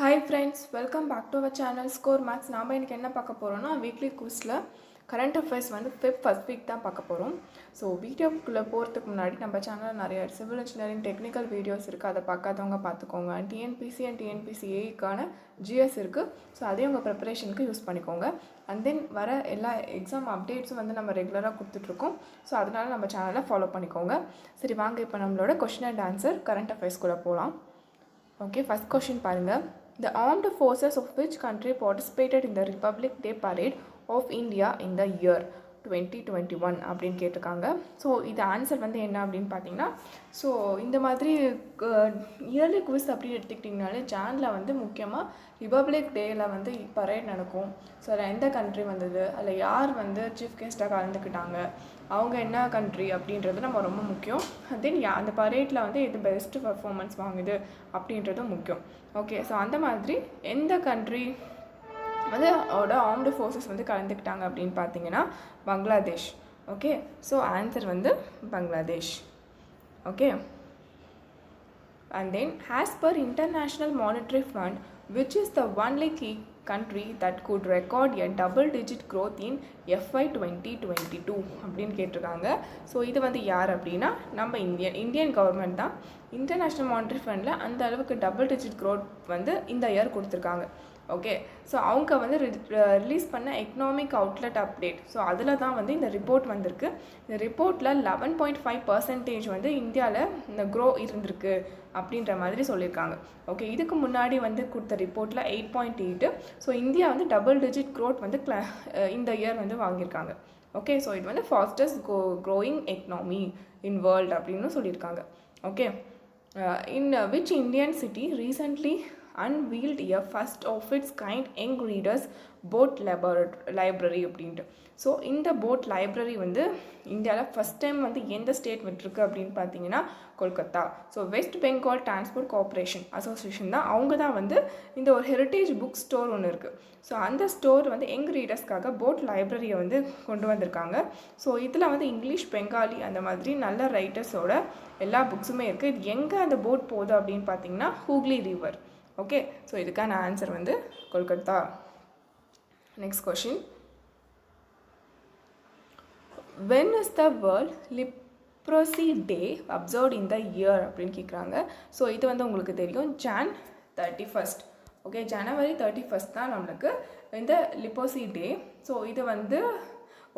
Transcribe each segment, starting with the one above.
Hi friends, welcome back to our channel Score Max. நாம் இன்னைக்கு என்ன பார்க்க போறோம்னா வீக்லி குவிஸ்ல கரண்ட் அஃபேர்ஸ் வந்து ஃபர்ஸ்ட் வீக் தான் பார்க்க போறோம். ஸோ வீடியோக்குள்ளே போகிறதுக்கு முன்னாடி நம்ம சேனலில் நிறைய சிவில் இன்ஜினியரிங் டெக்னிக்கல் வீடியோஸ் இருக்குது, அதை பார்க்காதவங்க பார்த்துக்கோங்க. டிஎன்பிசி அண்ட் டிஎன்பிசிஏக்கான ஜிஎஸ் இருக்குது. ஸோ அதையும் உங்கள் ப்ரிப்பரேஷனுக்கு யூஸ் பண்ணிக்கோங்க. அண்ட் தென் வர எல்லா எக்ஸாம் அப்டேட்ஸும் வந்து நம்ம ரெகுலராக கொடுத்துட்ருக்கோம். ஸோ அதனால் நம்ம சேனலை ஃபாலோ பண்ணிக்கோங்க. சரி வாங்க இப்போ நம்மளோட கொஷின் அண்ட் ஆன்சர் கரண்ட் அஃபேர்ஸ்குள்ளே போகலாம். ஓகே, ஃபஸ்ட் கொஷின் பாருங்கள். The armed forces of which country participated in the Republic Day Parade of India in the year 2021 அப்படின்னு கேட்டிருக்காங்க. ஸோ இது ஆன்சர் வந்து என்ன அப்படின்னு பார்த்தீங்கன்னா, ஸோ இந்த மாதிரி இயர்லி குவிஸ் அப்படின்னு எடுத்துக்கிட்டிங்கனாலே ஜானில் வந்து முக்கியமாக ரிபப்ளிக் டேயில் வந்து பரேட் நடக்கும். ஸோ அதில் எந்த கண்ட்ரி வந்தது, அதில் யார் வந்து சீஃப் கெஸ்ட்டாக கலந்துக்கிட்டாங்க, அவங்க என்ன கண்ட்ரி அப்படின்றது நம்ம ரொம்ப முக்கியம். தென் அந்த பரேட்டில் வந்து எது பெஸ்ட்டு பர்ஃபார்மன்ஸ் வாங்குது அப்படின்றதும் முக்கியம். ஓகே, ஸோ அந்த மாதிரி எந்த கண்ட்ரி வந்து அவரோட ஆர்ம்டு ஃபோர்ஸஸ் வந்து கலந்துக்கிட்டாங்க அப்படின்னு பார்த்தீங்கன்னா பங்களாதேஷ். ஓகே, ஸோ ஆன்சர் வந்து Bangladesh. Okay, and then as per international monetary fund which is the only key country that could record a double-digit growth in FY 2022 அப்படின்னு கேட்டிருக்காங்க. ஸோ இது வந்து யார் அப்படின்னா நம்ம இந்தியன் கவர்மெண்ட் தான். இன்டர்நேஷ்னல் மானிட்டரி ஃபண்டில் அந்த அளவுக்கு டபுள் டிஜிட் க்ரோத் வந்து இந்த இயர் கொடுத்துருக்காங்க. ஓகே, ஸோ அவங்க வந்து ரிலீஸ் பண்ண எக்கனாமிக் அவுட்லெட் அப்டேட், ஸோ அதில் தான் வந்து இந்த ரிப்போர்ட் வந்திருக்கு. இந்த ரிப்போர்ட்டில் 11.5% வந்து இந்தியாவில் இந்த க்ரோ இருந்திருக்கு அப்படின்ற மாதிரி சொல்லியிருக்காங்க. ஓகே, இதுக்கு முன்னாடி வந்து கொடுத்த ரிப்போர்ட்டில் 8.8. ஸோ இந்தியா வந்து டபுள் டிஜிட் க்ரோத் வந்து இந்த இயர் வந்து வாங்கியிருக்காங்க. ஓகே, ஸோ இது வந்து fastest growing economy in world அப்படின்னு சொல்லியிருக்காங்க. Okay, in which Indian city recently unveiled a first of its kind young readers boat library அப்படின்ட்டு. ஸோ இந்த போட் லைப்ரரி வந்து இந்தியாவில் ஃபஸ்ட் டைம் வந்து எந்த ஸ்டேட் விட்டுருக்கு அப்படின்னு பார்த்தீங்கன்னா Kolkata. So west Bengal transport cooperation association தான், அவங்க தான் வந்து இந்த ஒரு ஹெரிட்டேஜ் புக் ஸ்டோர் ஒன்று இருக்குது. ஸோ அந்த ஸ்டோர் வந்து யங் ரீடர்ஸ்க்காக போட் லைப்ரரியை வந்து கொண்டு வந்திருக்காங்க. ஸோ இதில் வந்து இங்கிலீஷ், பெங்காலி அந்த மாதிரி நல்ல ரைட்டர்ஸோட எல்லா புக்ஸுமே இருக்குது. இது எங்கே அந்த போட் போகுது அப்படின்னு பார்த்தீங்கன்னா ஹூக்லி ரிவர். ஓகே, ஸோ இதுக்கான ஆன்சர் வந்து Kolkata. Next question, when is the world leprosy day observed in the year அப்படின்னு கேட்குறாங்க. ஸோ இது வந்து உங்களுக்கு தெரியும், Jan 31. ஓகே, ஜனவரி 31 தான் நம்மளுக்கு இந்த லிப்போசி டே. ஸோ இது வந்து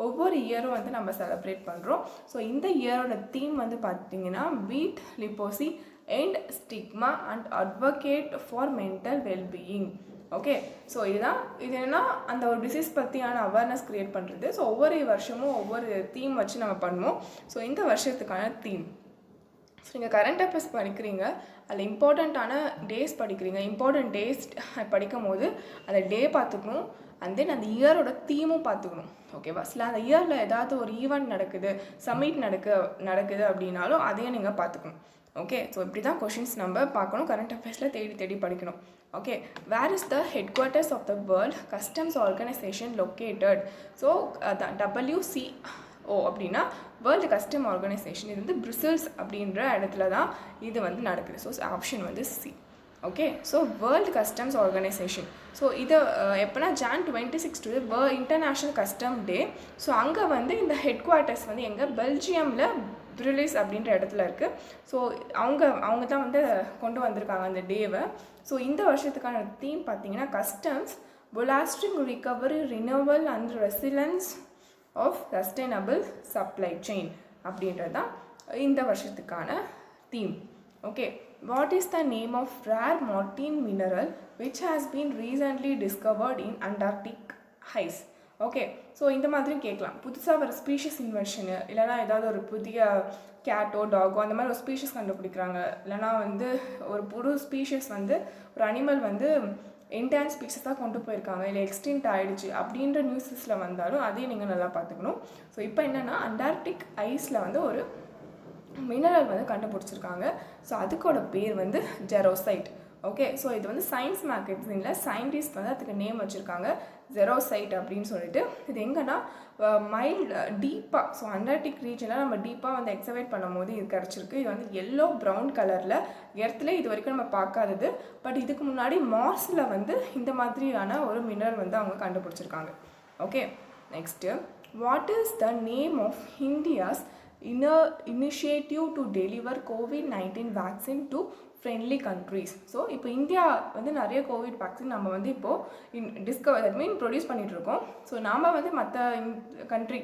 ஒவ்வொரு இயரும் வந்து நம்ம செலிப்ரேட் பண்ணுறோம். ஸோ இந்த இயரோட தீம் வந்து பார்த்தீங்கன்னா பீட் லிப்போசி end stigma and advocate for mental wellbeing. Okay, so இது என்னென்னா அந்த ஒரு டிசீஸ் பற்றியான அவேர்னஸ் க்ரியேட் பண்ணுறது. ஸோ ஒவ்வொரு வருஷமும் ஒவ்வொரு தீம் வச்சு நம்ம பண்ணுவோம். ஸோ இந்த வருஷத்துக்கான தீம், ஸோ நீங்கள் கரண்ட் அஃபேர்ஸ் படிக்கிறீங்க, அதில் இம்பார்ட்டண்ட்டான டேஸ் படிக்கிறீங்க. இம்பார்ட்டண்ட் டேஸ் படிக்கும் போது அந்த டே பார்த்துக்கணும், அண்ட் தென் அந்த இயரோட தீமும் பார்த்துக்கணும். ஓகேவா? சில அந்த இயரில் ஏதாவது ஒரு ஈவெண்ட் நடக்குது, சம்மிட் நடக்குது அப்படின்னாலும் அதையும் நீங்கள் பார்த்துக்கணும். ஓகே, ஸோ இப்படி தான் கொஷின்ஸ் நம்ம பார்க்கணும், கரண்ட் அஃபேர்ஸில் தேடி படிக்கணும். Okay, where is the head quarters of the world customs organisation located? So WCO அப்படின்னா வேர்ல்டு கஸ்டம் ஆர்கனைசேஷன். இது வந்து பிரிசல்ஸ் அப்படின்ற இடத்துல தான் இது வந்து நடக்குது. ஸோ ஆப்ஷன் வந்து C. Okay, so world customs organisation. So இது எப்போனா Jan 26 international custom day. So அங்கே வந்து இந்த ஹெட் குவார்ட்டர்ஸ் வந்து எங்கே, பெல்ஜியமில் பிரிலிஸ் அப்படின்ற இடத்துல இருக்குது. ஸோ அவங்க தான் வந்து கொண்டு வந்திருக்காங்க அந்த டேவை. ஸோ இந்த வருஷத்துக்கான தீம் பார்த்தீங்கன்னா customs bolstering recovery renewal and resilience of sustainable supply chain அப்படின்றது தான் இந்த வருஷத்துக்கான theme. Okay, what is the name of rare martian mineral which has been recently discovered in Antarctic ice? Okay, so இந்த மாதிரியும் கேட்கலாம். புதுசாக ஒரு ஸ்பீஷிஸ் இன்வென்ஷனு, இல்லைனா ஏதாவது ஒரு புதிய கேட்டோ டாகோ அந்த மாதிரி ஒரு ஸ்பீஷிஸ் கண்டுபிடிக்கிறாங்க, இல்லைனா வந்து ஒரு புது ஸ்பீஷிஸ் வந்து ஒரு அனிமல் வந்து என்டையர் ஸ்பீஷஸாக கொண்டு போயிருக்காங்க, இல்லை எக்ஸ்டின்ட் ஆகிடுச்சு அப்படின்ற நியூஸஸில் வந்தாலும் அதையும் நீங்கள் நல்லா பார்த்துக்கணும். ஸோ இப்போ என்னென்னா அண்டார்டிக் ஐஸில் வந்து ஒரு மினரல் வந்து கண்டுபிடிச்சிருக்காங்க. ஸோ அதுக்கோட பேர் வந்து ஜெரோசைட். ஓகே, ஸோ இது வந்து சயின்ஸ் மேகசினில் சயின்டிஸ்ட் வந்து அதுக்கு நேம் வச்சுருக்காங்க ஜெரோசைட் அப்படின்னு சொல்லிட்டு. இது எங்கன்னா மைல்டு டீப்பாக, ஸோ அண்டார்டிக் ரீஜனில் நம்ம டீப்பாக வந்து எக்ஸவேட் பண்ணும் போது இது கிடச்சிருக்கு. இது வந்து எல்லோ ப்ரௌன் கலரில் எர்த்தில் இது வரைக்கும் நம்ம பார்க்காதது. பட் இதுக்கு முன்னாடி மார்ஸில் வந்து இந்த மாதிரியான ஒரு மினரல் வந்து அவங்க கண்டுபிடிச்சிருக்காங்க. Okay, next, what is the name of India's initiative to deliver COVID-19 vaccine to friendly countries? So இப்போ இந்தியா வந்து நிறைய கோவிட் வேக்சின் நம்ம வந்து இப்போது தட் மீன் ப்ரொடியூஸ் பண்ணிகிட்ருக்கோம். ஸோ நாம் வந்து மற்ற கண்ட்ரி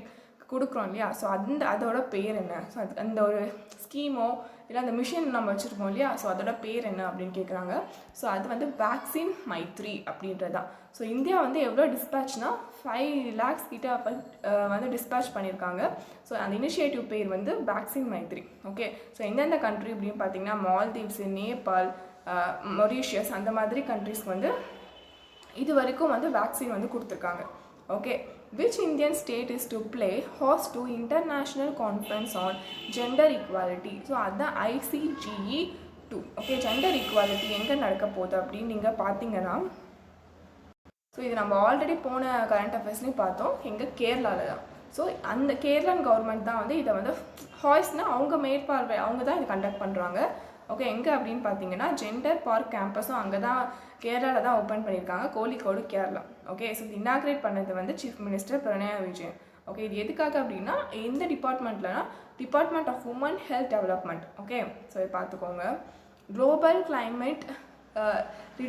கொடுக்குறோம் இல்லையா? ஸோ அதோட பேர் என்ன? ஸோ அந்த ஒரு ஸ்கீமோ இல்லை அந்த மிஷின் நம்ம வச்சுருக்கோம் இல்லையா? ஸோ அதோட பேர் என்ன அப்படின்னு கேட்குறாங்க. ஸோ அது வந்து வேக்சின் மைத்ரி அப்படின்றது தான். ஸோ இந்தியா வந்து எவ்வளோ டிஸ்பேட்ச்னா 5 lakhs கிட்ட வந்து டிஸ்பேட்ச் பண்ணியிருக்காங்க. ஸோ அந்த இனிஷியேட்டிவ் பேர் வந்து வேக்சின் மைத்ரி. ஓகே, ஸோ எந்தெந்த கண்ட்ரி அப்படின்னு பார்த்தீங்கன்னா மால்தீவ்ஸு, நேபாள், மொரீஷியஸ் அந்த மாதிரி கண்ட்ரிஸ்க்கு வந்து இது வரைக்கும் வந்து வேக்சின் வந்து கொடுத்துருக்காங்க. Okay, which Indian state is to play host to international conference on gender equality? So அதுதான் ICGE2. ஓகே, ஜெண்டர் ஈக்குவாலிட்டி எங்கே நடக்க போகுது அப்படின்னு நீங்கள் பார்த்தீங்கன்னா, ஸோ இது நம்ம ஆல்ரெடி போன கரண்ட் அஃபேர்ஸ்லையும் பார்த்தோம், எங்கள் கேரளாவில் தான். ஸோ அந்த கேரளன் கவர்மெண்ட் தான் வந்து இதை வந்து ஹாய்ஸ்னால் அவங்க மேற்பார்வை, அவங்க தான் இதை கண்டக்ட் பண்ணுறாங்க. ஓகே, எங்கே அப்படின்னு பார்த்தீங்கன்னா ஜெண்டர் பார்க் கேம்பஸும் அங்கே தான் கேரளாவில் தான் ஓப்பன் பண்ணியிருக்காங்க, கோழிக்கோடு, கேரளா. ஓகே, ஸோ இது இனாக்ரேட் பண்ணது வந்து சீஃப் மினிஸ்டர் பிரணாய் விஜயன். ஓகே, இது எதுக்காக அப்படின்னா எந்த டிபார்ட்மெண்ட்லனா department of women health development. Okay, so இது பார்த்துக்கோங்க. Global climate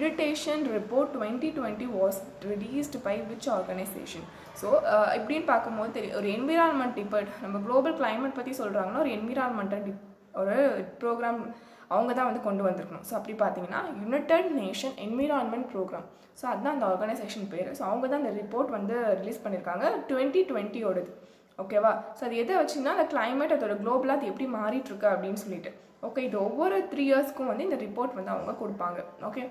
litigation report 2020 was released by which organisation? So இப்படின்னு பார்க்கும்போது தெரியும், ஒரு என்விரான்மெண்ட் நம்ம குளோபல் கிளைமேட் பற்றி சொல்கிறாங்கன்னா ஒரு என்விரான்மெண்டல் ஒரு ப்ரோக்ராம் அவங்க தான் வந்து கொண்டு வந்திருக்கணும். ஸோ அப்படி பார்த்தீங்கன்னா United Nation Environment Programme. So அதுதான் அந்த ஆர்கனைசேஷன் பேர். ஸோ அவங்க தான் அந்த ரிப்போர்ட் வந்து ரிலீஸ் பண்ணியிருக்காங்க 2020ஓடது. ஓகேவா? ஸோ அது எதை வச்சுன்னா அந்த கிளைமேட் அதோட குளோபலாக அது எப்படி மாறிட்டுருக்கு அப்படின்னு சொல்லிட்டு. ஓகே, இது ஒவ்வொரு 3 yearsக்கும் வந்து இந்த ரிப்போர்ட் வந்து அவங்க கொடுப்பாங்க. Okay,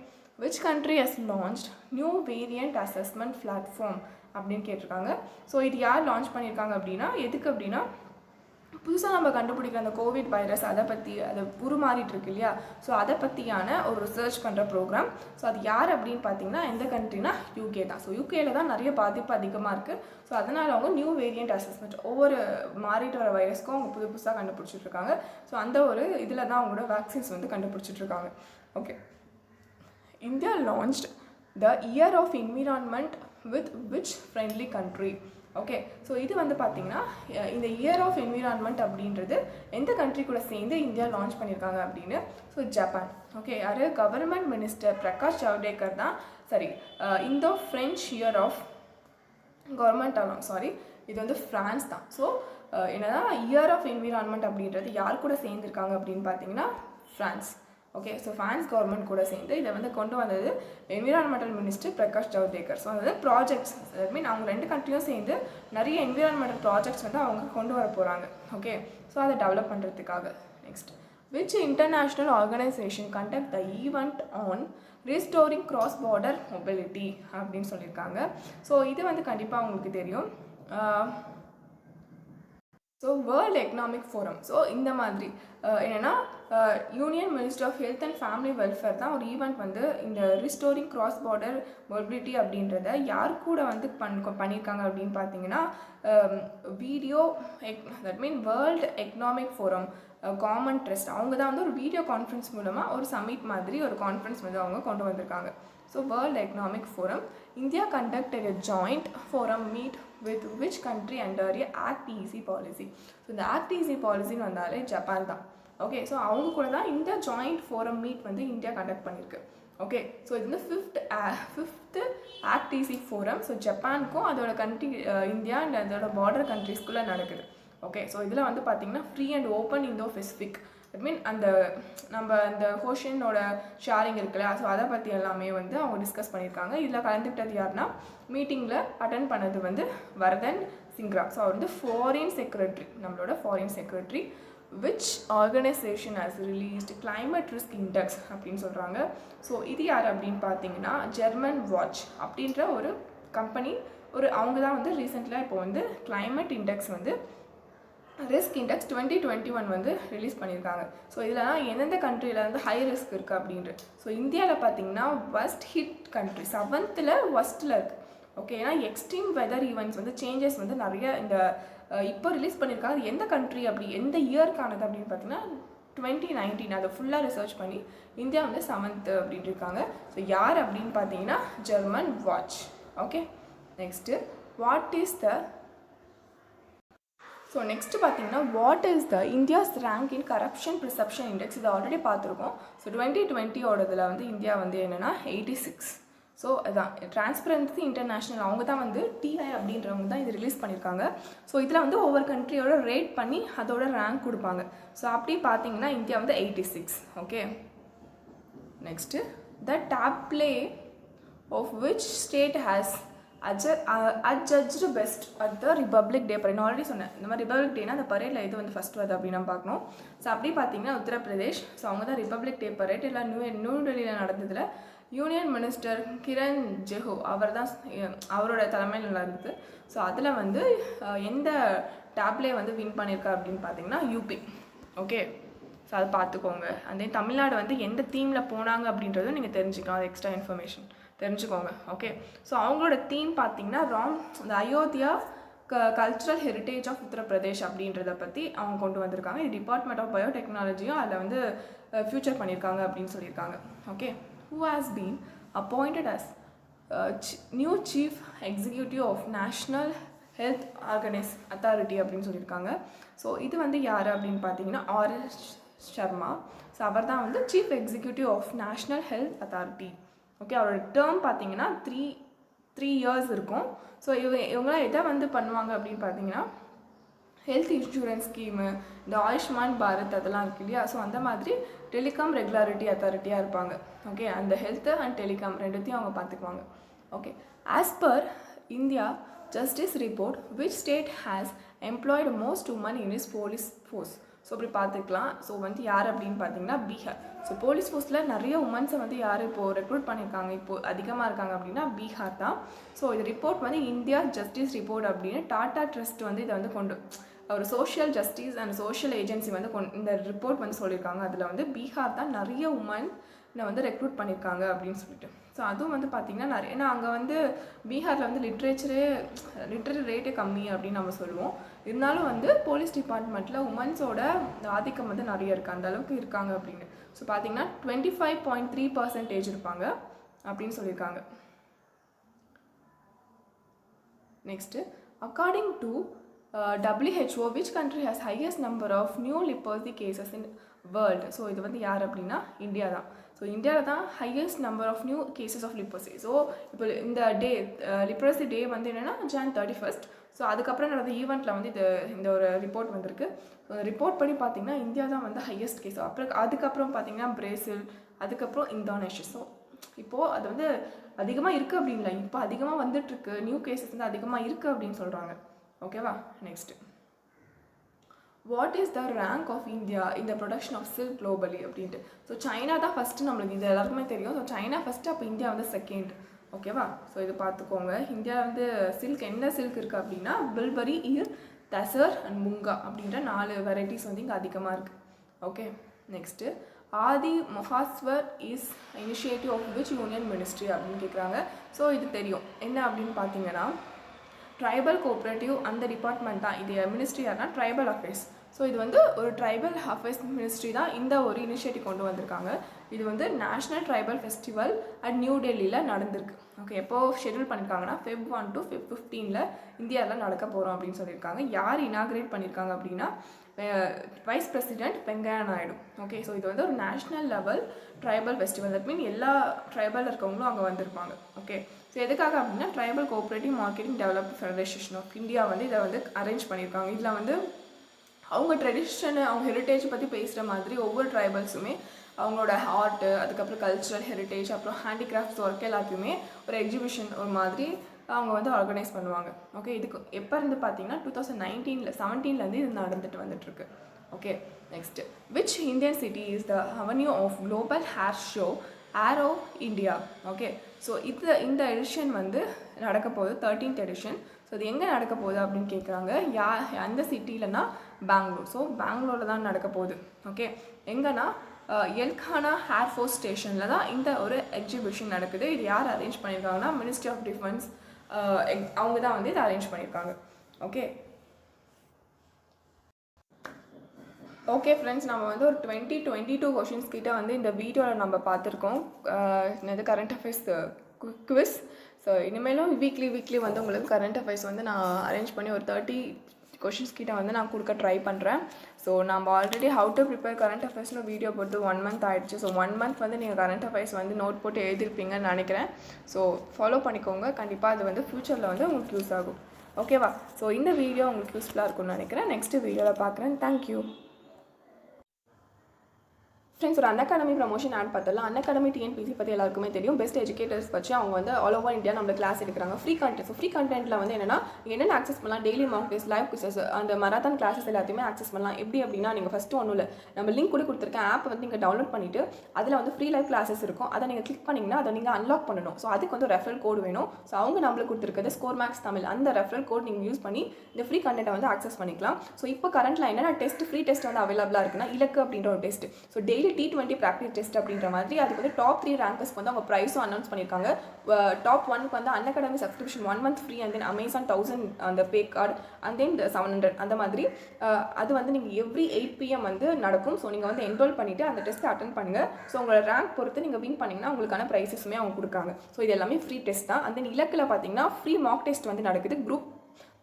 which country has launched new variant assessment platform அப்படின்னு கேட்டிருக்காங்க. ஸோ இது யார் லான்ச் பண்ணியிருக்காங்க அப்படின்னா, எதுக்கு அப்படின்னா புதுசாக நம்ம கண்டுபிடிக்கிற அந்த கோவிட் வைரஸ் அதை பற்றி அதை உருமாறிட்டு இருக்கு இல்லையா? ஸோ அதை பற்றியான ஒரு ரிசர்ச் பண்ணுற ப்ரோக்ராம். ஸோ அது யார் அப்படின்னு பார்த்தீங்கன்னா எந்த கண்ட்ரினா யூகே தான். ஸோ யூகேல தான் நிறைய பாதிப்பு அதிகமாக இருக்குது. ஸோ அதனால் அவங்க நியூ வேரியண்ட் அசஸ்மெண்ட் ஒவ்வொரு மாறிட்டு வர வைரஸ்க்கும் அவங்க புதுசாக கண்டுபிடிச்சிட்ருக்காங்க. ஸோ அந்த ஒரு இதில் தான் அவங்களோட வேக்சின்ஸ் வந்து கண்டுபிடிச்சிட்ருக்காங்க. Okay, India launched the year of environment with which friendly country? Okay, so இது வந்து பார்த்திங்கன்னா இந்த இயர் ஆஃப் என்விரான்மெண்ட் அப்படின்றது எந்த கண்ட்ரி கூட சேர்ந்து இந்தியா லான்ச் பண்ணியிருக்காங்க அப்படின்னு. So Japan. ஓகே, யார்? கவர்மெண்ட் மினிஸ்டர் பிரகாஷ் ஜவடேகர் தான். சரி, இந்த ஃப்ரெஞ்ச் இயர் ஆஃப் கவர்மெண்ட் இது வந்து ஃப்ரான்ஸ் தான். ஸோ என்னதான் இயர் ஆஃப் என்விரான்மெண்ட் அப்படின்றது யார் கூட சேர்ந்துருக்காங்க அப்படின்னு பார்த்தீங்கன்னா France. Okay, so France government கூட சேர்ந்து இதை வந்து கொண்டு வந்தது environmental minister Prakash Javadekar. So அதாவது ப்ராஜெக்ட்ஸ் மீன் அவங்க 2 கண்ட்ரியும் சேர்ந்து நிறைய என்விரான்மெண்டல் ப்ராஜெக்ட்ஸ் வந்து அவங்க கொண்டு வர போகிறாங்க. ஓகே, ஸோ அதை டெவலப் பண்ணுறதுக்காக. Next, which international organisation conduct the event on restoring cross border mobility அப்படின்னு சொல்லியிருக்காங்க. ஸோ இது வந்து கண்டிப்பாக உங்களுக்கு தெரியும். So World Economic Forum. So இந்த மாதிரி என்னென்னா Union Ministry of Health and Family Welfare தான் ஒரு ஈவெண்ட் வந்து இந்த ரிஸ்டோரிங் கிராஸ் பார்டர் மொபிலிட்டி அப்படின்றத யார் கூட வந்து பண்ணியிருக்காங்க அப்படின்னு பார்த்தீங்கன்னா that mean world Economic forum common trust அவங்க தான் வந்து ஒரு வீடியோ கான்ஃபரன்ஸ் மூலமாக ஒரு சமிட் மாதிரி ஒரு கான்ஃபரன்ஸ் வந்து அவங்க கொண்டு வந்திருக்காங்க. So World Economic Forum India conducted a joint forum meet with which country under a Act Easy policy? So இந்த Act Easy பாலிசின்னு வந்தாலே ஜப்பான் தான். ஓகே, ஸோ அவங்க கூட தான் இந்த ஜாயிண்ட் ஃபோரம் மீட் வந்து இந்தியா கண்டக்ட் பண்ணியிருக்கு. ஓகே, ஸோ இது வந்து fifth Act Easy forum. So ஜப்பானுக்கும் அதோட கண்ட்ரி இந்தியா அண்ட் அதோட பார்டர் கண்ட்ரிஸ்குள்ளே நடக்குது. ஓகே, ஸோ இதில் வந்து பார்த்திங்கன்னா free and open Indo Pacific ஐ மீன் அந்த நம்ம அந்த ஓஷனோட ஷேரிங் இருக்குல்ல, ஸோ அதை பற்றி எல்லாமே வந்து அவங்க டிஸ்கஸ் பண்ணியிருக்காங்க. இதில் கலந்துக்கிட்டது யாருன்னா மீட்டிங்கில் அட்டன் பண்ணது வந்து வரதன் சிங்ரா. ஸோ அவர் வந்து ஃபாரின் செக்ரட்டரி, நம்மளோட foreign secretary. Which organisation has released climate risk index அப்படின்னு சொல்கிறாங்க. ஸோ இது யார் அப்படின்னு பார்த்தீங்கன்னா ஜெர்மன் வாட்ச் அப்படின்ற ஒரு கம்பெனி அவங்க தான் வந்து ரீசெண்டாக இப்போ வந்து கிளைமேட் இண்டெக்ஸ் வந்து ரிஸ்க் இண்டெக்ஸ் 2021 வந்து ரிலீஸ் பண்ணியிருக்காங்க. ஸோ இதில் எந்தெந்த கண்ட்ரியில் வந்து ஹை ரிஸ்க் இருக்குது அப்படின்ட்டு. ஸோ இந்தியாவில் பார்த்தீங்கன்னா ஒஸ்ட் ஹிட் கண்ட்ரி 7th ஒஸ்ட்டில் இருக்குது. ஓகே, ஏன்னா எக்ஸ்ட்ரீம் வெதர் ஈவெண்ட்ஸ் வந்து சேஞ்சஸ் வந்து நிறைய இந்த இப்போ ரிலீஸ் பண்ணியிருக்காங்க. அது எந்த கண்ட்ரி அப்படி எந்த இயர்க்கானது அப்படின்னு பார்த்தீங்கன்னா 2019. அதை ஃபுல்லாக ரிசர்ச் பண்ணி இந்தியா வந்து 7th அப்படின்னு இருக்காங்க. ஸோ யார் அப்படின்னு பார்த்தீங்கன்னா German watch. Okay, next what is the so next பார்த்தீங்கன்னா what is the India's rank in corruption perception index. இதை ஆல்ரெடி பார்த்துருக்கோம். ஸோ 2020 வந்து இந்தியா வந்து என்னென்னா 86. ஸோ அதான் டிரான்ஸ்பரன்சி இன்டர்நேஷ்னல் அவங்க தான் வந்து டிஐ அப்படின்றவங்க தான் இது ரிலீஸ் பண்ணியிருக்காங்க. ஸோ இதில் வந்து ஒவ்வொரு கண்ட்ரியோட ரேட் பண்ணி அதோட ரேங்க் கொடுப்பாங்க. ஸோ அப்படி பார்த்தீங்கன்னா இந்தியா வந்து 86. Okay, next the tableau of which state has adjudged best at the Republic Day parade. நான் ஆல்ரெடி சொன்னேன் இந்த மாதிரி ரிபப்ளிக் டேனா அந்த பரேடில் இது வந்து ஃபஸ்ட் வருது அப்படின்னு நம்ம பார்க்கணும். ஸோ அப்படி பார்த்தீங்கன்னா உத்தரப்பிரதேஷ். ஸோ அவங்க தான் ரிபப்ளிக் டே பரேட் எல்லாம் நியூ டெல்லியில் நடந்ததில் யூனியன் மினிஸ்டர் கிரண் ரிஜிஜு அவரோட தலைமையில் நடந்தது. ஸோ அதில் வந்து எந்த டேப்லே வந்து வின் பண்ணியிருக்கா அப்படின்னு பார்த்தீங்கன்னா யூபி. ஓகே, ஸோ அதை பார்த்துக்கோங்க. அதே தமிழ்நாடு வந்து எந்த தீமில் போனாங்க அப்படின்றதும் நீங்கள் தெரிஞ்சுக்கலாம். அது எக்ஸ்ட்ரா இன்ஃபர்மேஷன் தெரிஞ்சுக்கோங்க. ஓகே, ஸோ அவங்களோட தீம் பார்த்தீங்கன்னா இந்த Ayodhya cultural heritage of Uttar Pradesh அப்படின்றத பற்றி அவங்க கொண்டு வந்திருக்காங்க. இது டிபார்ட்மெண்ட் ஆஃப் பயோடெக்னாலஜியும் அதில் வந்து ஃபியூச்சர் பண்ணியிருக்காங்க அப்படின்னு சொல்லியிருக்காங்க. Okay, who has been appointed as new chief executive of national health authority அப்படின்னு சொல்லியிருக்காங்க. ஸோ இது வந்து யார் அப்படின்னு பார்த்தீங்கன்னா RS சர்மா. ஸோ அவர் தான் வந்து chief executive of national health authority. Okay, அவரோட டேர்ம் பார்த்தீங்கன்னா த்ரீ இயர்ஸ் இருக்கும். ஸோ இவங்களாம் எதை வந்து பண்ணுவாங்க அப்படின்னு பார்த்தீங்கன்னா ஹெல்த் இன்சூரன்ஸ் ஸ்கீமு, இந்த ஆயுஷ்மான் பாரத் அதெல்லாம் இருக்கு இல்லையா. ஸோ அந்த மாதிரி டெலிகாம் ரெகுலாரிட்டி அத்தாரிட்டியாக இருப்பாங்க. ஓகே, அந்த ஹெல்த்து அண்ட் டெலிகாம் ரெண்டுத்தையும் அவங்க பார்த்துக்குவாங்க. Okay, as per India Justice Report which state has employed most woman in is police force. So அப்படி பார்த்துக்கலாம். ஸோ வந்து யார் அப்படின்னு பார்த்தீங்கன்னா பீகார். ஸோ போலீஸ் ஃபோர்ஸில் நிறைய உமன்ஸை வந்து யார் இப்போது ரெக்ரூட் பண்ணியிருக்காங்க, இப்போது அதிகமாக இருக்காங்க அப்படின்னா பீகார் தான். ஸோ இது ரிப்போர்ட் வந்து இந்தியா ஜஸ்டிஸ் ரிப்போர்ட் அப்படின்னு டாடா ட்ரஸ்ட் வந்து இதை வந்து ஒரு social justice and social agency வந்து இந்த ரிப்போர்ட் வந்து சொல்லியிருக்காங்க. அதில் வந்து பீகார் தான் நிறைய உமனை வந்து ரெக்ரூட் பண்ணியிருக்காங்க அப்படின்னு சொல்லிட்டு. ஸோ அதுவும் வந்து பார்த்திங்கன்னா நிறைய, ஏன்னா அங்கே வந்து பீகாரில் வந்து லிட்ரரி ரேட்டே கம்மி அப்படின்னு நம்ம சொல்லுவோம். இருந்தாலும் வந்து போலீஸ் டிபார்ட்மெண்ட்டில் உமன்ஸோட ஆதிக்கம் வந்து நிறைய இருக்குது, அந்த அளவுக்கு இருக்காங்க அப்படின்னு. ஸோ பார்த்திங்கன்னா 25.3% இருப்பாங்க அப்படின்னு சொல்லியிருக்காங்க. Next according to WHO which country has highest number of new leprosy cases in world. So இது வந்து யார் அப்படின்னா இந்தியா தான். ஸோ இந்தியாவில் தான் highest number of new cases of leprosy. So இப்போ இந்த டே லிப்ரசி டே வந்து என்னென்னா Jan 31. ஸோ அதுக்கப்புறம் நடந்த ஈவெண்ட்டில் வந்து இந்த ஒரு ரிப்போர்ட் வந்திருக்கு. ஸோ ரிப்போர்ட் படி பார்த்திங்கன்னா இந்தியா தான் வந்து ஹையஸ்ட் கேஸ். அதுக்கப்புறம் பார்த்திங்கன்னா பிரேசில், அதுக்கப்புறம் இந்தோனேஷியா. ஸோ இப்போது அது வந்து அதிகமாக இருக்குது அப்படின்ல, இப்போ அதிகமாக வந்துட்டுருக்கு, நியூ கேசஸ் வந்து அதிகமாக இருக்குது அப்படின்னு சொல்கிறாங்க. ஓகேவா, next what is the rank of India in the production of silk globally அப்படின்ட்டு. ஸோ சைனா தான் ஃபஸ்ட்டு, நம்மளுக்கு இது எல்லாருக்குமே தெரியும். ஸோ சைனா ஃபஸ்ட்டு, அப்போ இந்தியா வந்து செகண்ட். ஓகேவா, ஸோ இது பார்த்துக்கோங்க. இந்தியா வந்து சில்க் என்ன சில்க் இருக்குது அப்படின்னா பில்பரி, ஈர், தசர் அண்ட் முங்கா அப்படின்ற 4 வெரைட்டிஸ் வந்து இங்கே அதிகமாக இருக்குது. ஓகே, நெக்ஸ்ட்டு ஆதி மொஹாஸ்வர் is initiative of which union ministry அப்படின்னு கேட்குறாங்க. ஸோ இது தெரியும் என்ன அப்படின்னு பார்த்தீங்கன்னா ட்ரைபல் கோஆப்ரேட்டிவ் அந்த டிபார்ட்மெண்ட் தான். இது மினிஸ்ட்ரி யாருன்னா ட்ரைபல் அஃபேர்ஸ். ஸோ இது வந்து ஒரு ட்ரைபல் அஃபேர்ஸ் மினிஸ்ட்ரி தான் இந்த ஒரு இனிஷியேட்டிவ் கொண்டு வந்திருக்காங்க. இது வந்து national tribal festival at new டெல்லியில் நடந்திருக்கு. ஓகே, எப்போது ஷெட்யூல் பண்ணியிருக்காங்கன்னா Feb 1 to Feb 15 இந்தியாவில் நடக்க போகிறோம் அப்படின்னு சொல்லியிருக்காங்க. யார் இனாக்ரேட் பண்ணியிருக்காங்க அப்படின்னா vice president Venkaiah Naidu. Okay, so இது வந்து ஒரு national level tribal festival. That mean எல்லா ட்ரைபல் இருக்கவங்களும் அங்கே வந்திருப்பாங்க. ஓகே, ஸோ எதுக்காக அப்படின்னா tribal cooperative marketing development federation of India வந்து இதை வந்து அரேஞ்ச் பண்ணியிருக்காங்க. இதில் வந்து அவங்க ட்ரெடிஷனை, அவங்க ஹெரிட்டேஜ் பற்றி பேசுகிற மாதிரி ஒவ்வொரு ட்ரைபல்ஸுமே அவங்களோட ஆர்ட்டு, அதுக்கப்புறம் கல்ச்சுரல் ஹெரிட்டேஜ், அப்புறம் ஹேண்டிகிராஃப்ட்ஸ் ஒர்க் எல்லாத்தையுமே ஒரு எக்ஸிபிஷன் ஒரு மாதிரி அவங்க வந்து ஆர்கனைஸ் பண்ணுவாங்க. ஓகே, இதுக்கு எப்போ இருந்து பார்த்தீங்கன்னா 2017 இது நடந்துட்டு வந்துட்டுருக்கு. Okay, next which Indian city is the avenue of global air show Aero India. Okay, so இந்த எடிஷன் வந்து நடக்க போகுது 13th எடிஷன். ஸோ இது எங்கே நடக்க போகுது அப்படின்னு கேட்குறாங்க. அந்த சிட்டிலனா பெங்களூர். ஸோ பெங்களூரில் தான் நடக்க போகுது. ஓகே, எங்கன்னா எல்கானா ஏர்ஃபோர்ஸ் ஸ்டேஷனில் தான் இந்த ஒரு எக்ஸிபிஷன் நடக்குது. இது யார் அரேஞ்ச் பண்ணியிருக்காங்கன்னா மினிஸ்ட்ரி ஆஃப் டிஃபென்ஸ், அவங்க தான் வந்து இதை அரேஞ்ச் பண்ணியிருக்காங்க. ஓகே ஓகே ஃப்ரெண்ட்ஸ், நம்ம வந்து ஒரு 22 கொஷின்ஸ் கிட்ட வந்து இந்த வீடியோவில் நம்ம பார்த்துருக்கோம். இது கரண்ட் அஃபேர்ஸ் குவிஸ். ஸோ இனிமேலும் வீக்லி வந்து உங்களுக்கு கரண்ட் அஃபேர்ஸ் வந்து நான் அரேஞ்ச் பண்ணி ஒரு 30 கொஷின்ஸ் கிட்ட வந்து நான் கொடுக்க ட்ரை பண்ணுறேன். ஸோ நம்ம already how to prepare current அஃபேர்ஸ்னு வீடியோ போட்டு 1 month ஆகிடுச்சு. ஸோ 1 month வந்து நீங்கள் கரண்ட் அஃபேர்ஸ் வந்து நோட் போட்டு எழுதிருப்பீங்கன்னு நினைக்கிறேன். ஸோ ஃபாலோ பண்ணிக்கோங்க. கண்டிப்பாக அது வந்து ஃப்யூச்சரில் வந்து உங்களுக்கு யூஸ் ஆகும். ஓகேவா? ஸோ இந்த வீடியோ உங்களுக்கு யூஸ்ஃபுல்லாக இருக்கும்னு நினைக்கிறேன். நெக்ஸ்ட் வீடியோவில் பார்க்குறேன். Thank you friends. ஒரு அன்அகாடமி ப்ரமோஷன் ஆட் பார்த்தலாம். அன்அகாடமி டிஎன்பிசி பற்றி எல்லாருக்குமே தெரியும். பெஸ்ட் எஜுகேட்டர்ஸ் வச்சு அவங்க வந்து ஆல் ஓவர் இந்தியா நம்ம கிளாஸ் எடுக்கிறாங்க. Free content. ஸோ ஃப்ரீ கண்டென்ட்டில் வந்து என்னென்ன ஆக்சஸ் பண்ணலாம், daily mark test, live quizzes, அந்த மராத்தான் கிளாஸஸ் எல்லாத்தையுமே ஆக்சஸ் பண்ணலாம். எப்படி அப்படின்னா நீங்கள் ஃபஸ்ட்டு ஒன்றும் இல்லை, நம்ம லிங்க் கூட கொடுத்துருக்கேன். ஆப் வந்து நீங்கள் டவுன்லோட் பண்ணிவிட்டு அதில் வந்து ஃப்ரீ லைவ் கிளாஸஸ் இருக்கும். அதை நீங்கள் கிளிக் பண்ணிங்கன்னா அதை நீங்கள் அன்லாக் பண்ணணும். ஸோ அதுக்கு வந்து ரெஃபரல் கோடு வேணும். ஸோ அவங்க நம்மளுக்கு கொடுத்துருக்கிறது ஸ்கோர் மேக்ஸ் தமிழ். அந்த ரெஃபரல் கோட் நீங்கள் யூஸ் பண்ணி இந்த ஃப்ரீ கண்டென்ட்டை வந்து ஆக்சஸ் பண்ணிக்கலாம். ஸோ இப்போ கரண்ட்டில் என்னென்ன ஃப்ரீ டெஸ்ட் வந்து அவைலபிளாக இருக்குன்னா இலக்கு அப்படின்ற ஒரு test. So daily T20 practice test அப்படின்ற மாதிரி அதுக்கு வந்து டாப் 3 ரேங்கர்ஸ்க்கு வந்து அவங்க ப்ரைஸும் அனௌன்ஸ் பண்ணியிருக்காங்க. டாப் 1க்கு வந்து Unacademy subscription 1 month free, and then Amazon 1000 அந்த பே கார்டு, அண்ட் தென் 700 அந்த மாதிரி. அது வந்து நீங்கள் எவ்ரி 8 PM வந்து நடக்கும். ஸோ நீங்கள் வந்து என்ரோல் பண்ணிவிட்டு அந்த டெஸ்ட்டை அட்டன் பண்ணுங்கள். ஸோ உங்களோட ரேங்க் பொறுத்து நீங்கள் வின் பண்ணிங்கன்னா உங்களுக்கான ப்ரைஸஸுமே அவங்க கொடுக்குறாங்க. ஸோ இது எல்லாமே ஃப்ரீ டெஸ்ட் தான். அண்ட் தென் இலக்கில் பார்த்தீங்கன்னா ஃப்ரீ மார்க் டெஸ்ட் வந்து நடக்குது குரூப்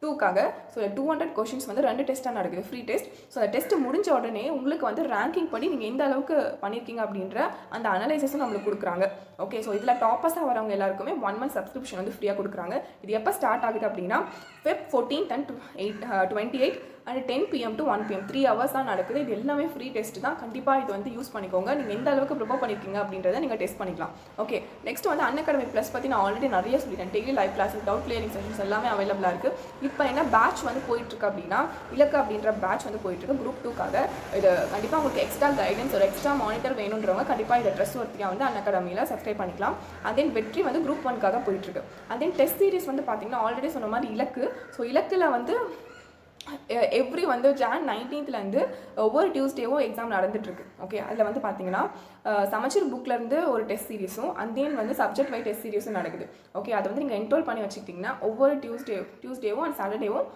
2க்காக. ஸோ 200 கொஷின்ஸ் வந்து 2 டெஸ்ட்டாக நடக்குது, ஃப்ரீ டெஸ்ட். ஸோ அந்த டெஸ்ட்டு முடிஞ்ச உடனே உங்களுக்கு வந்து ரேங்கிங் படி நீங்கள் எந்த அளவுக்கு பண்ணியிருக்கீங்க அப்படின்ற அந்த அனலைசஸும் நம்மளுக்கு கொடுக்குறாங்க. ஓகே, ஸோ இதில் டாப்பர்ஸாக வரவங்க எல்லாருக்குமே 1 month சப்ஸ்கிரிப்ஷன் வந்து ஃப்ரீயாக கொடுக்குறாங்க. இது எப்போ ஸ்டார்ட் ஆகுது அப்படின்னா Feb 14th and 28 and 10 PM to 1 PM 3 hours தான் நடக்குது. இது எல்லாமே ஃப்ரீ டெஸ்ட் தான். கண்டிப்பாக இது வந்து யூஸ் பண்ணிக்கோங்க. நீங்கள் எந்த அளவுக்கு ப்ரிப்பேர் பண்ணியிருக்கீங்க அப்படின்றத நீங்கள் டெஸ்ட் பண்ணிக்கலாம். ஓகே, நெக்ஸ்ட் வந்து அன்அகாடமி ப்ளஸ் பற்றி நான் ஆல்ரெடி நிறைய சொல்லிட்டேன். Daily live classes, doubt clearing sessions எல்லாமே அவைலபிளாக இருக்குது. இப்போ என்ன பேட்ச் வந்து போயிட்டுருக்கு அப்படின்னா இலக்கு அப்படின்ற பேட்ச் வந்து போயிட்டுருக்கு குரூப் 2க்காக. இது கண்டிப்பாக உங்களுக்கு எக்ஸ்ட்ரா கைடன்ஸ், ஒரு எக்ஸ்ட்ரா மானிட்டர் வேணுன்றவங்க கண்டிப்பாக இதை ட்ரெஸ் ஒர்த்தியாக வந்து அன்அகாடமியில் சப்ஸ்கிரைப் பண்ணிக்கலாம். அண்ட் தென் வெற்றி வந்து குரூப் 1க்காக போயிட்டுருக்கு. அண்ட் தென் டெஸ்ட் சீரிஸ் வந்து பார்த்தீங்கன்னா ஆல்ரெடி சொன்ன மாதிரி இலக்கு. ஸோ இலக்கில் வந்து எவ்ரி வந்து Jan 19th ஒவ்வொரு டியூஸ்டேவும் எக்ஸாம் நடந்துட்டுருக்கு. ஓகே, அதில் வந்து பார்த்தீங்கன்னா சமச்சீர் புக்லேருந்து ஒரு டெஸ்ட் சீரிஸும் அண்ட் தென் வந்து சப்ஜெக்ட் வைஸ் டெஸ்ட் சீரிஸும் நடக்குது. ஓகே, அதை வந்து நீங்கள் என்ரோல் பண்ணி வச்சுக்கிட்டிங்கன்னா ஒவ்வொரு டியூஸ்டேவும் அண்ட் சாட்டர்டேவும்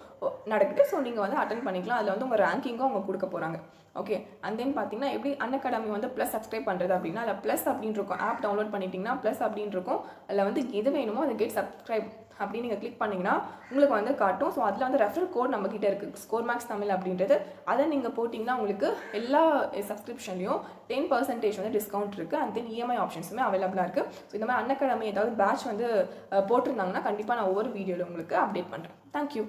நடக்குது. ஸோ நீங்கள் வந்து அட்டன் பண்ணிக்கலாம். அதில் வந்து உங்கள் ரேங்கிங்கும் அவங்க கொடுக்க போகிறாங்க. ஓகே, அண்ட் தென் பார்த்தீங்கன்னா எப்படி அன்அகாடமி வந்து ப்ளஸ் சப்ஸ்கிரைப் பண்ணுறது அப்படின்னா அதில் ப்ளஸ் அப்படின்னு இருக்கும். ஆப் டவுன்லோட் பண்ணிட்டீங்கன்னா ப்ளஸ் அப்படின்னு இருக்கும். அதில் வந்து எது வேணுமோ அதை கெட் சப்ஸ்கிரைப் அப்படின்னு நீங்கள் கிளிக் பண்ணிங்கன்னா உங்களுக்கு வந்து காட்டும். ஸோ அதில் வந்து ரெஃபரல் கோட் நம்மக்கிட்ட இருக்குது, ஸ்கோர் மேக்ஸ் தமிழ் அப்படின்றது. அதை நீங்கள் போட்டிங்கன்னா உங்களுக்கு எல்லா சப்ஸ்கிரிப்ஷன்லையும் 10% வந்து டிஸ்கவுண்ட் இருக்குது. அண்ட் தென் EMI ஆப்ஷன்ஸுமே அவைலபிளாக இருக்குது. ஸோ இந்த மாதிரி அன்அகாடமி ஏதாவது பேட்ச் வந்து போட்டிருந்தாங்கன்னா கண்டிப்பாக நான் ஒவ்வொரு வீடியோவில் உங்களுக்கு அப்டேட் பண்ணுறேன். தேங்க்யூ.